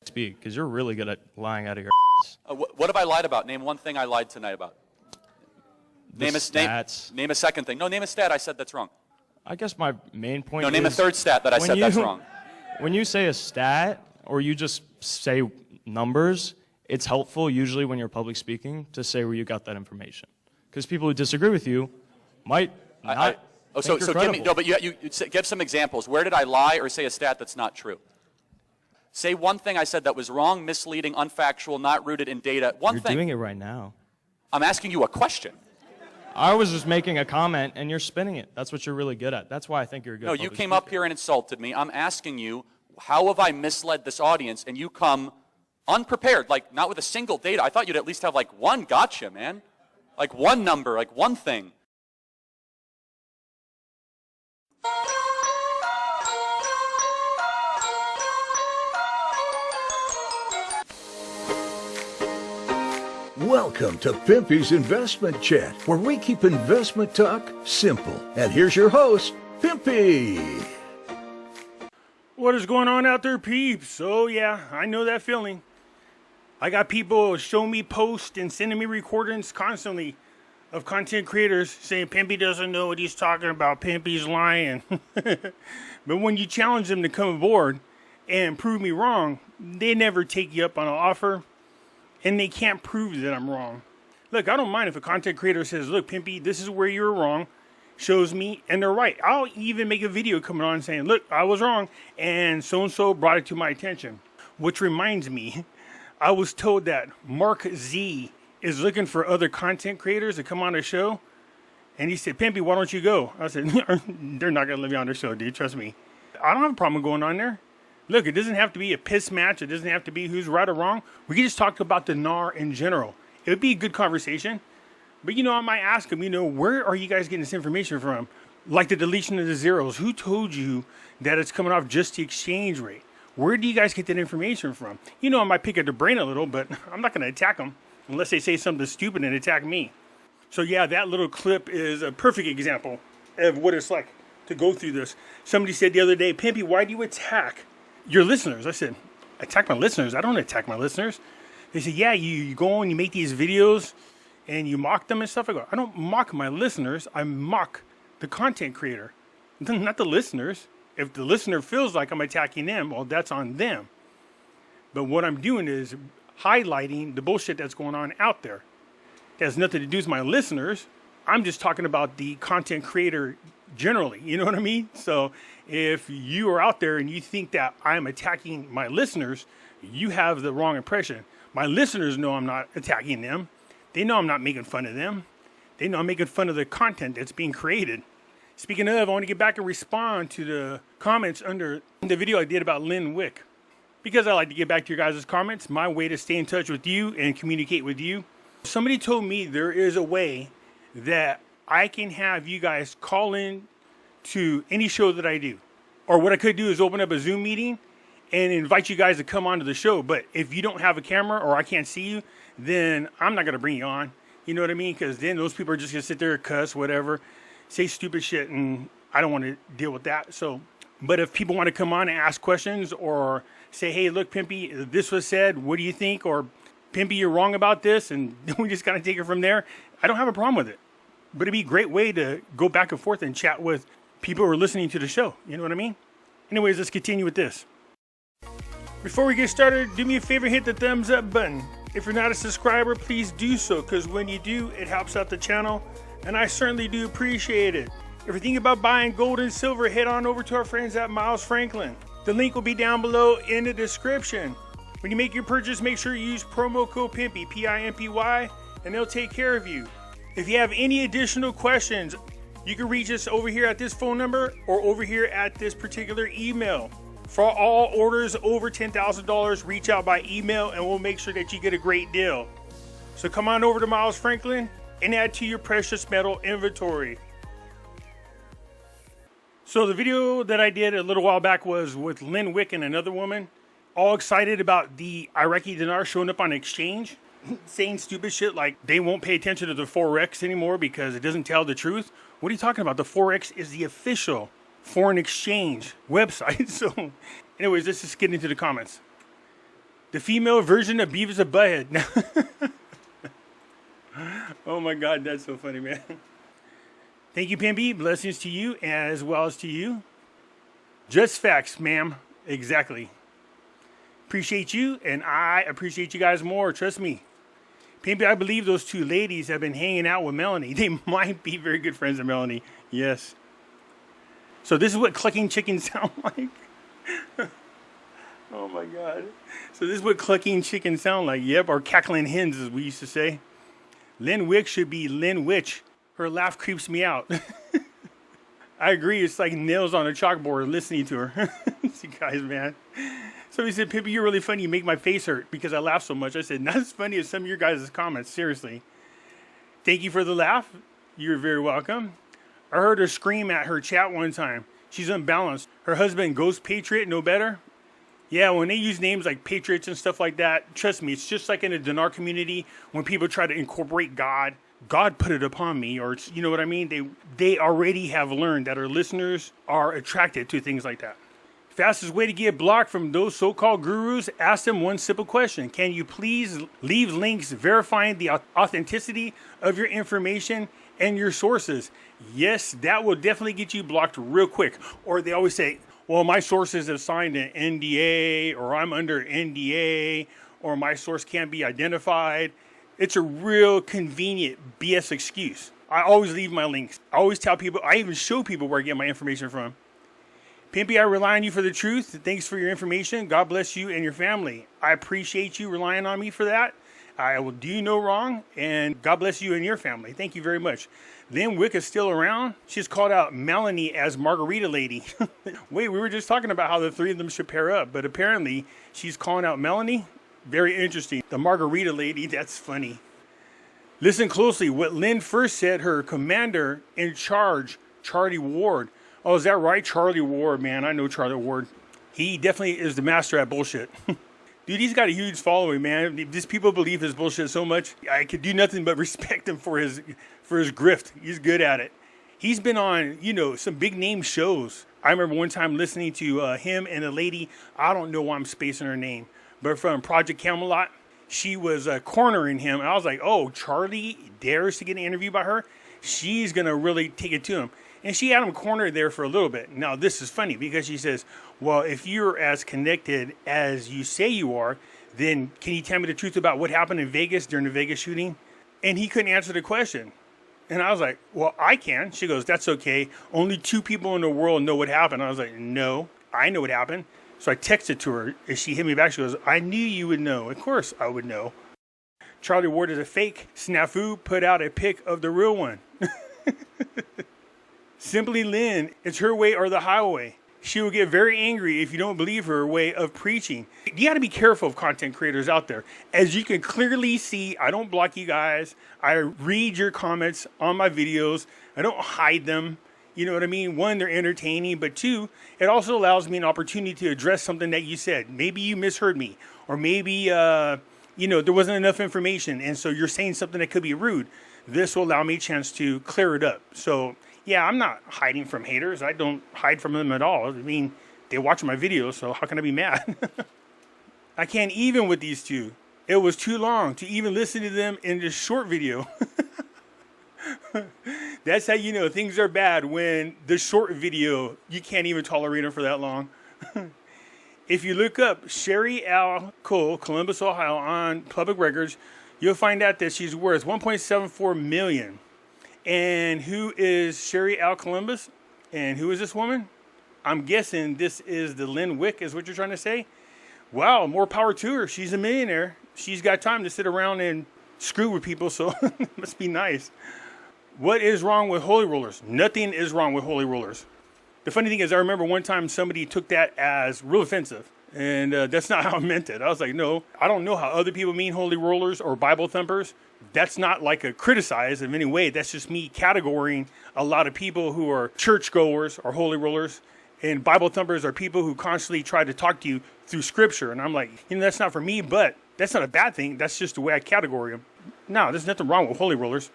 speak, because you're really good at lying out of your ass. What have I lied about? Name one thing I lied tonight about. Name a second thing. No, name a stat I said that's wrong. I guess my main point No, is... name a third stat that I said that's wrong. When you say a stat, or you just say numbers, it's helpful usually when you're public speaking to say where you got that information. Because people who disagree with you might not so give me, no, but you give some examples. Where did I lie or say a stat that's not true? Say one thing I said that was wrong, misleading, unfactual, not rooted in data. One thing. You're doing it right now. I'm asking you a question. I was just making a comment, and you're spinning it. That's what you're really good at. That's why I think you're a good. No, you came up here and insulted me. I'm asking you, how have I misled this audience? And you come unprepared, like not with a single data. I thought you'd at least have like one gotcha, man. Like one number, like one thing. Welcome to Pimpy's Investment Chat, where we keep investment talk simple. And here's your host, Pimpy. What is going on out there, peeps? Oh yeah, I know that feeling. I got people showing me posts and sending me recordings constantly of content creators saying Pimpy doesn't know what he's talking about, Pimpy's lying. But when you challenge them to come aboard and prove me wrong, they never take you up on an offer. And they can't prove that I'm wrong. Look, I don't mind if a content creator says, look, Pimpy, this is where you're wrong, shows me, and they're right. I'll even make a video coming on saying, look, I was wrong, and so-and-so brought it to my attention. Which reminds me, I was told that Mark Z is looking for other content creators to come on the show. And he said, Pimpy, why don't you go? I said, they're not going to let me on their show, dude, trust me. I don't have a problem going on there. Look, it doesn't have to be a piss match. It doesn't have to be who's right or wrong. We can just talk about the NAR in general. It would be a good conversation. But, I might ask them, where are you guys getting this information from? Like the deletion of the zeros. Who told you that it's coming off just the exchange rate? Where do you guys get that information from? I might pick at their brain a little, but I'm not going to attack them unless they say something stupid and attack me. So, yeah, that little clip is a perfect example of what it's like to go through this. Somebody said the other day, Pimpy, why do you attack your listeners? I said, attack my listeners? I don't attack my listeners. They said, yeah, you go and you make these videos and you mock them and stuff. I go, I don't mock my listeners. I mock the content creator, not the listeners. If the listener feels like I'm attacking them, well, that's on them. But what I'm doing is highlighting the bullshit that's going on out there. It has nothing to do with my listeners. I'm just talking about the content creator generally. You know what I mean? So if you are out there and you think that I'm attacking my listeners, you have the wrong impression. My listeners know I'm not attacking them. They know I'm not making fun of them. They know I'm making fun of the content that's being created. Speaking of, I want to get back and respond to the comments under the video I did about Linn Wick. Because I like to get back to your guys' comments, my way to stay in touch with you and communicate with you. Somebody told me there is a way that I can have you guys call in to any show that I do. Or what I could do is open up a Zoom meeting and invite you guys to come onto the show. But if you don't have a camera or I can't see you, then I'm not going to bring you on. You know what I mean? Because then those people are just going to sit there and cuss, whatever, say stupid shit, and I don't want to deal with that. So, but if people want to come on and ask questions or say, hey, look, Pimpy, this was said, what do you think? Or Pimpy, you're wrong about this, and we just got to take it from there. I don't have a problem with it. But it'd be a great way to go back and forth and chat with people who are listening to the show. You know what I mean? Anyways, let's continue with this. Before we get started, do me a favor, hit the thumbs up button. If you're not a subscriber, please do so, because when you do, it helps out the channel, and I certainly do appreciate it. If you're thinking about buying gold and silver, head on over to our friends at Miles Franklin. The link will be down below in the description. When you make your purchase, make sure you use promo code Pimpy, P-I-M-P-Y, and they'll take care of you. If you have any additional questions, you can reach us over here at this phone number or over here at this particular email. For all orders over $10,000, reach out by email and we'll make sure that you get a great deal. So come on over to Miles Franklin and add to your precious metal inventory. So the video that I did a little while back was with Linn Wick and another woman, all excited about the Iraqi dinar showing up on exchange, saying stupid shit like they won't pay attention to the Forex anymore because it doesn't tell the truth. What are you talking about? The Forex is the official foreign exchange website. So anyways, let's just get into the comments. The female version of Beavis and Butthead. Oh my God, that's so funny, man. Thank you, Pimpy. Blessings to you as well as to you. Just facts, ma'am. Exactly. Appreciate you, and I appreciate you guys more. Trust me. Pimpy, I believe those two ladies have been hanging out with Melanie. They might be very good friends of Melanie. Yes. So this is what clucking chickens sound like. Oh my God. So this is what clucking chickens sound like. Yep, or cackling hens, as we used to say. Linn Wick should be Linn Witch. Her laugh creeps me out. I agree. It's like nails on a chalkboard listening to her. You guys, man. Somebody said, Pimpy, you're really funny. You make my face hurt because I laugh so much. I said, not as funny as some of your guys' comments. Seriously. Thank you for the laugh. You're very welcome. I heard her scream at her chat one time. She's unbalanced. Her husband, Ghost Patriot, no better. Yeah, when they use names like Patriots and stuff like that, trust me, it's just like in the Dinar community when people try to incorporate God. God put it upon me, or you know what I mean? They already have learned that our listeners are attracted to things like that. Fastest way to get blocked from those so-called gurus, ask them one simple question. Can you please leave links verifying the authenticity of your information and your sources? Yes, that will definitely get you blocked real quick. Or they always say, well, my sources have signed an NDA, or I'm under NDA, or my source can't be identified. It's a real convenient BS excuse. I always leave my links. I always tell people, I even show people where I get my information from. Pimpy, I rely on you for the truth. Thanks for your information. God bless you and your family. I appreciate you relying on me for that. I will do you no wrong, and God bless you and your family. Thank you very much. Linn Wick is still around. She's called out Melanie as Margarita Lady. Wait, we were just talking about how the three of them should pair up, but apparently she's calling out Melanie. Very interesting. The Margarita Lady, that's funny. Listen closely. What Lynn first said, her commander in charge, Charlie Ward. Oh, is that right? Charlie Ward, man. I know Charlie Ward. He definitely is the master at bullshit. Dude, he's got a huge following, man. These people believe his bullshit so much. I could do nothing but respect him for his grift. He's good at it. He's been on, some big name shows. I remember one time listening to him and a lady, I don't know why I'm spacing her name, but from Project Camelot, she was cornering him. And I was like, oh, Charlie dares to get an interview by her? She's going to really take it to him. And she had him cornered there for a little bit. Now, this is funny because she says, well, if you're as connected as you say you are, then can you tell me the truth about what happened in Vegas during the Vegas shooting? And he couldn't answer the question. And I was like, well, I can. She goes, that's okay. Only 2 people in the world know what happened. I was like, no, I know what happened. So I texted to her, and she hit me back. She goes, I knew you would know. Of course I would know. Charlie Ward is a fake. Snafu put out a pic of the real one. Simply Lynn, it's her way or the highway. She will get very angry if you don't believe her way of preaching. You got to be careful of content creators out there. As you can clearly see, I don't block you guys. I read your comments on my videos. I don't hide them. You know what I mean? 1, they're entertaining, but 2, it also allows me an opportunity to address something that you said. Maybe you misheard me, or maybe, there wasn't enough information, and so you're saying something that could be rude. This will allow me a chance to clear it up. So, yeah, I'm not hiding from haters. I don't hide from them at all. I mean, they watch my videos, so how can I be mad? I can't even with these two. It was too long to even listen to them in this short video. That's how you know things are bad, when the short video, you can't even tolerate them for that long. If you look up Sherry Al Cole, Columbus, Ohio, on public records, you'll find out that she's worth $1.74 million. And who is Sherry Al Columbus? And who is this woman? I'm guessing this is the Linn Wick, is what you're trying to say? Wow, more power to her. She's a millionaire. She's got time to sit around and screw with people, so it must be nice. What is wrong with holy rollers? Nothing is wrong with holy rollers. The funny thing is, I remember one time somebody took that as real offensive. And that's not how I meant it. I was like, no, I don't know how other people mean holy rollers or Bible thumpers. That's not like a criticize in any way. That's just me categorizing a lot of people who are churchgoers or holy rollers. And Bible thumpers are people who constantly try to talk to you through scripture. And I'm like, that's not for me, but that's not a bad thing. That's just the way I categorize them. No, there's nothing wrong with holy rollers.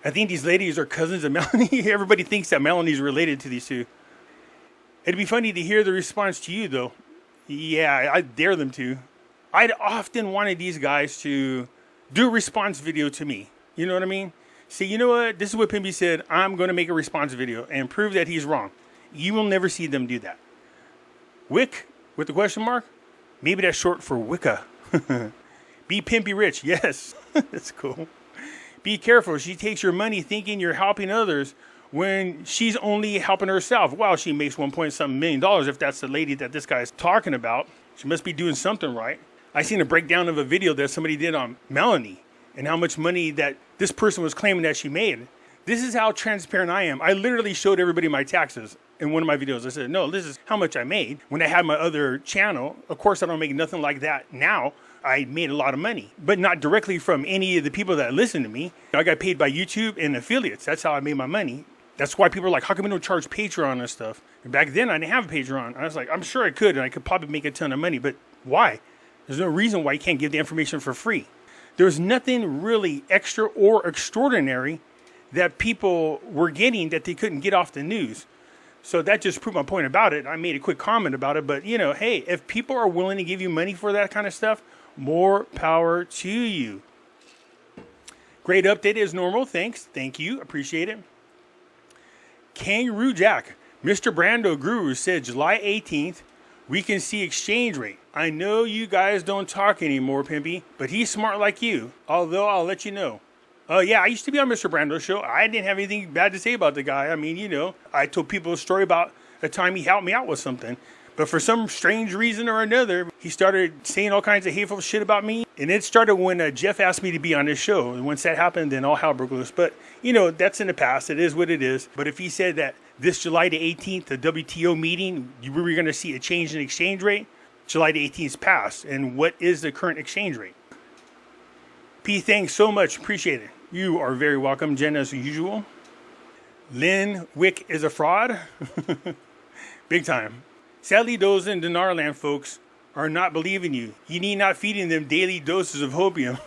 I think these ladies are cousins of Melanie. Everybody thinks that Melanie's related to these two. It'd be funny to hear the response to you, though. Yeah, I dare them to. I'd often wanted these guys to do a response video to me. You know what I mean? Say, you know what? This is what Pimpy said. I'm going to make a response video and prove that he's wrong. You will never see them do that. Wick, with the question mark? Maybe that's short for Wicca. Be Pimpy rich. Yes, that's cool. Be careful. She takes your money thinking you're helping others when she's only helping herself. Wow, she makes $1.something million if that's the lady that this guy is talking about. She must be doing something right. I seen a breakdown of a video that somebody did on Melanie and how much money that this person was claiming that she made. This is how transparent I am. I literally showed everybody my taxes in one of my videos. I said, no, this is how much I made. When I had my other channel, of course I don't make nothing like that now. I made a lot of money, but not directly from any of the people that listen to me. I got paid by YouTube and affiliates. That's how I made my money. That's why people are like, how come we don't charge Patreon and stuff? And back then I didn't have a Patreon. I was like, I'm sure I could, and I could probably make a ton of money, but why? There's no reason why you can't give the information for free. There's nothing really extra or extraordinary that people were getting that they couldn't get off the news. So that just proved my point about it. I made a quick comment about it, but you know, hey, if people are willing to give you money for that kind of stuff, more power to you. Great update as normal. Thanks. Thank you. Appreciate it. Kangaroo Jack. Mr. Brando Guru said July 18th, we can see exchange rate. I know you guys don't talk anymore, Pimpy, but he's smart like you. Although I'll let you know. Oh, yeah, I used to be on Mr. Brando's show. I didn't have anything bad to say about the guy. I mean, you know, I told people a story about a time he helped me out with something. But for some strange reason or another, he started saying all kinds of hateful shit about me. And it started when Jeff asked me to be on his show. And once that happened, then all hell broke loose. But, you know, that's in the past. It is what it is. But if he said that this July the 18th, the WTO meeting, we were going to see a change in exchange rate, July the 18th is passed. And what is the current exchange rate? P, thanks so much. Appreciate it. You are very welcome, Jen, as usual. Linn Wick is a fraud. Big time. Sadly, those in Dinarland folks are not believing you. You need not feeding them daily doses of hopium.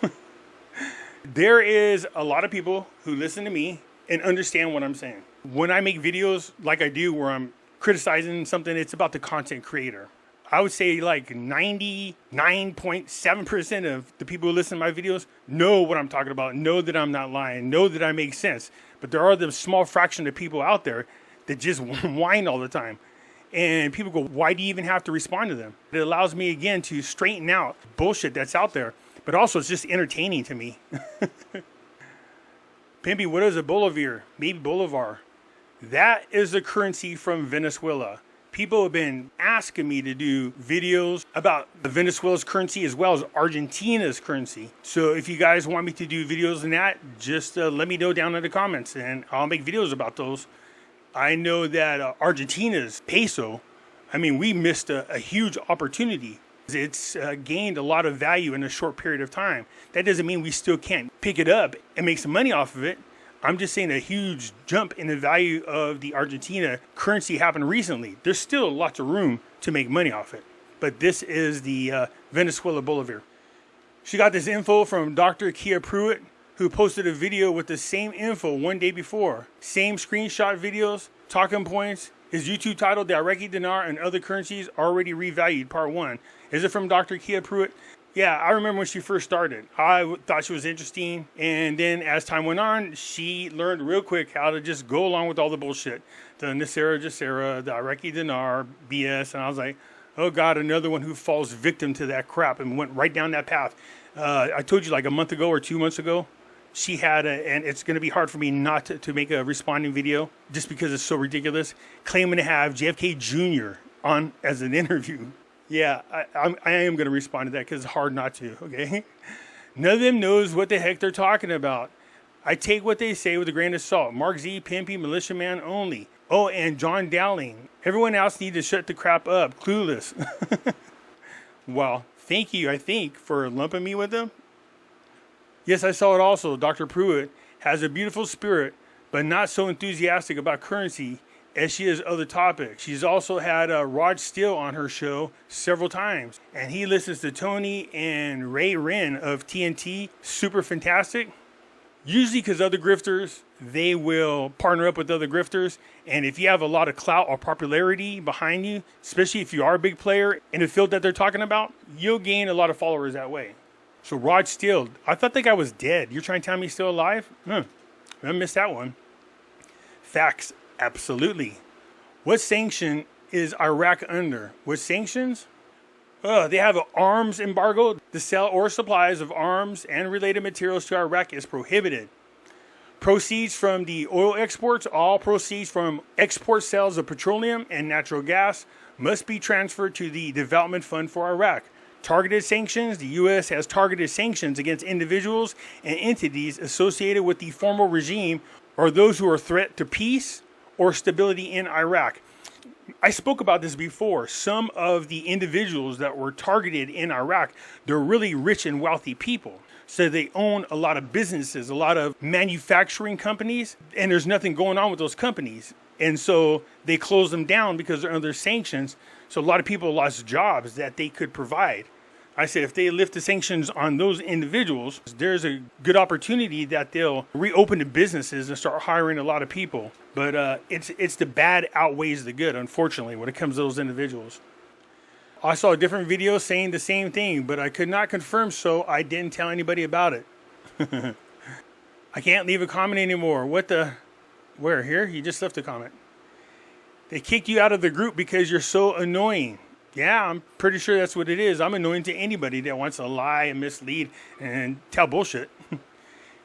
There is a lot of people who listen to me and understand what I'm saying. When I make videos like I do where I'm criticizing something, it's about the content creator. I would say like 99.7% of the people who listen to my videos know what I'm talking about, know that I'm not lying, know that I make sense. But there are the small fraction of people out there that just whine all the time. And people go, why do you even have to respond to them? It allows me, again, to straighten out bullshit that's out there. But also, it's just entertaining to me. Pimpy, what is a bolivar? Maybe bolivar. That is the currency from Venezuela. People have been asking me to do videos about the Venezuela's currency as well as Argentina's currency. So if you guys want me to do videos on that, just let me know down in the comments and I'll make videos about those. I know that Argentina's peso, I mean, we missed a huge opportunity. It's gained a lot of value in a short period of time. That doesn't mean we still can't pick it up and make some money off of it. I'm just saying a huge jump in the value of the Argentina currency happened recently. There's still lots of room to make money off it. But this is the Venezuela bolivar. She got this info from Dr. Kia Pruitt, who posted a video with the same info one day before. Same screenshot videos, talking points. His YouTube title, The Iraqi dinar and Other Currencies Already Revalued, Part 1. Is it from Dr. Kia Pruitt? Yeah, I remember when she first started. I thought she was interesting. And then as time went on, she learned real quick how to just go along with all the bullshit. The Nasera Jacera, the Iraqi dinar, BS. And I was like, oh God, another one who falls victim to that crap and went right down that path. I told you like a month ago or 2 months ago, she had and it's going to be hard for me not to make a responding video just because it's so ridiculous, claiming to have JFK Jr. on as an interview. Yeah, I am going to respond to that because it's hard not to, okay? None of them knows what the heck they're talking about. I take what they say with a grain of salt. Mark Z, Pimpy, Militiaman only. Oh, and John Dowling. Everyone else needs to shut the crap up. Clueless. Well, thank you, I think, for lumping me with them. Yes, I saw it also. Dr. Pruitt has a beautiful spirit, but not so enthusiastic about currency as she is other topics. She's also had Rod Steele on her show several times, and he listens to Tony and Ray Wren of TNT. Super fantastic. Usually because other grifters, they will partner up with other grifters. And if you have a lot of clout or popularity behind you, especially if you are a big player in the field that they're talking about, you'll gain a lot of followers that way. So Rod Steele, I thought that guy was dead. You're trying to tell me he's still alive? I missed that one. Facts, absolutely. What sanction is Iraq under? What sanctions? They have an arms embargo. The sale or supplies of arms and related materials to Iraq is prohibited. Proceeds from the oil exports, all proceeds from export sales of petroleum and natural gas must be transferred to the Development Fund for Iraq. Targeted sanctions. The U.S. has targeted sanctions against individuals and entities associated with the former regime or those who are a threat to peace or stability in Iraq. I spoke about this before. Some of the individuals that were targeted in Iraq, they're really rich and wealthy people. So they own a lot of businesses, a lot of manufacturing companies, and there's nothing going on with those companies. And so they close them down because they're under sanctions. So a lot of people lost jobs that they could provide. I said if they lift the sanctions on those individuals, there's a good opportunity that they'll reopen the businesses and start hiring a lot of people. But it's the bad outweighs the good, unfortunately, when it comes to those individuals. I saw a different video saying the same thing, but I could not confirm, so I didn't tell anybody about it. I can't leave a comment anymore. What the? Where? Here? You just left a comment. They kicked you out of the group because you're so annoying. Yeah, I'm pretty sure that's what it is. I'm annoying to anybody that wants to lie and mislead and tell bullshit.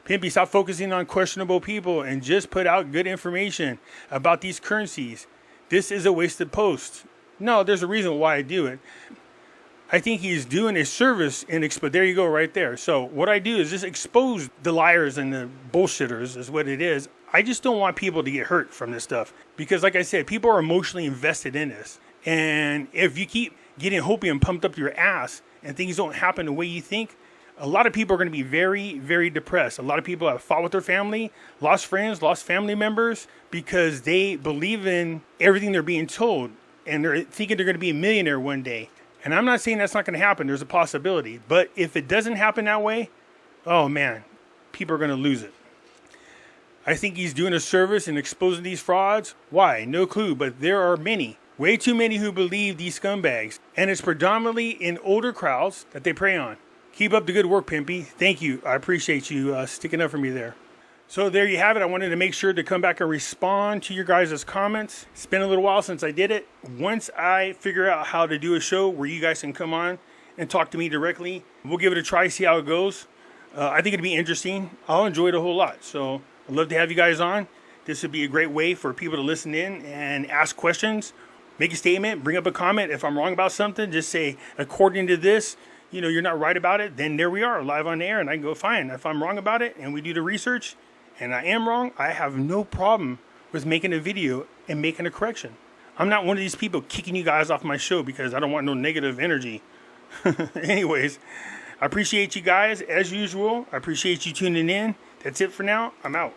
Pimpy, stop focusing on questionable people and just put out good information about these currencies. This is a wasted post. No, there's a reason why I do it. I think he's doing a service but there you go right there. So what I do is just expose the liars and the bullshitters is what it is. I just don't want people to get hurt from this stuff because like I said, people are emotionally invested in this. And if you keep getting hopium pumped up your ass and things don't happen the way you think, a lot of people are going to be very, very depressed. A lot of people have fought with their family, lost friends, lost family members because they believe in everything they're being told. And they're thinking they're going to be a millionaire one day. And I'm not saying that's not going to happen. There's a possibility. But if it doesn't happen that way, oh man, people are going to lose it. I think he's doing a service in exposing these frauds. Why? No clue. But there are many. Way too many who believe these scumbags. And it's predominantly in older crowds that they prey on. Keep up the good work, Pimpy. Thank you. I appreciate you sticking up for me there. So there you have it. I wanted to make sure to come back and respond to your guys' comments. It's been a little while since I did it. Once I figure out how to do a show where you guys can come on and talk to me directly, we'll give it a try, see how it goes. I think it'd be interesting. I'll enjoy it a whole lot. So I'd love to have you guys on. This would be a great way for people to listen in and ask questions. Make a statement, bring up a comment. If I'm wrong about something, just say, according to this, you're not right about it. Then there we are, live on the air, and I can go, fine. If I'm wrong about it and we do the research and I am wrong, I have no problem with making a video and making a correction. I'm not one of these people kicking you guys off my show because I don't want no negative energy. Anyways, I appreciate you guys as usual. I appreciate you tuning in. That's it for now. I'm out.